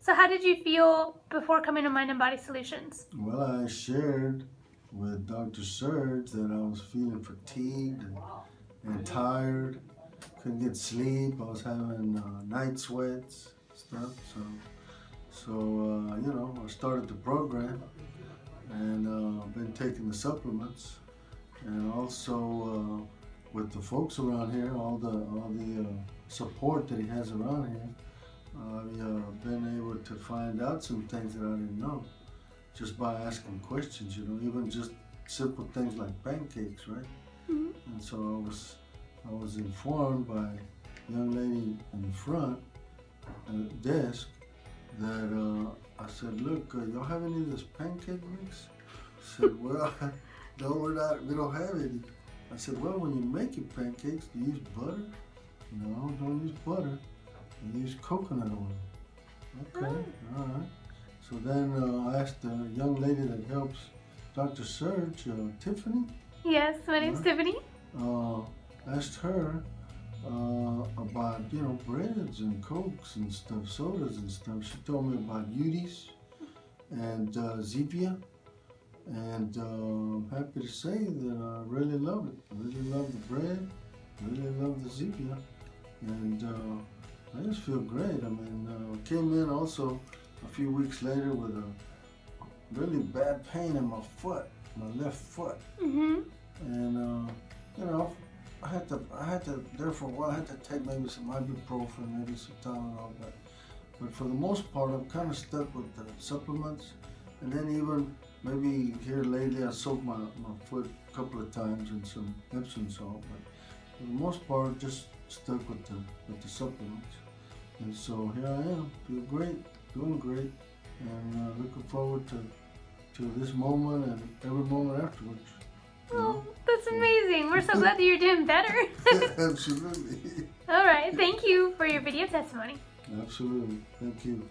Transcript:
So how did you feel before coming to Mind and Body Solutions? Well, I shared with Dr. Serge that I was feeling fatigued and tired, couldn't get sleep. I was having night sweats, stuff. So I started the program and been taking the supplements, and also with the folks around here, all the support that he has around here. I've been able to find out some things that I didn't know just by asking questions, even just simple things like pancakes, right? Mm-hmm. And so I was informed by a young lady in the front desk that I said, look, y'all have any of this pancake mix? I said, well, no, we don't have any. I said, well, when you make your pancakes, do you use butter? No, don't use butter. You use coconut oil. Okay, all right. So then I asked the young lady that helps Dr. Serge, Tiffany. Yes, my name's Tiffany. Asked her about, breads and cokes and stuff, sodas and stuff. She told me about Udi's and Zevia. And I'm happy to say that I really love it. I really love the bread, really love the Zevia. And I just feel great. I mean, came in also a few weeks later with a really bad pain in my foot, my left foot. Mm-hmm. And I had to there for a while. I had to take maybe some ibuprofen, maybe some Tylenol, but for the most part, I'm kind of stuck with the supplements. And then even maybe here lately, I soaked my foot a couple of times in some Epsom salt. But for the most part, just stuck with the supplements. And so here I am, feel great, doing great, and looking forward to this moment and every moment afterwards. Oh, that's amazing. We're so glad that you're doing better. Absolutely. All right. Thank you for your video testimony. Absolutely. Thank you.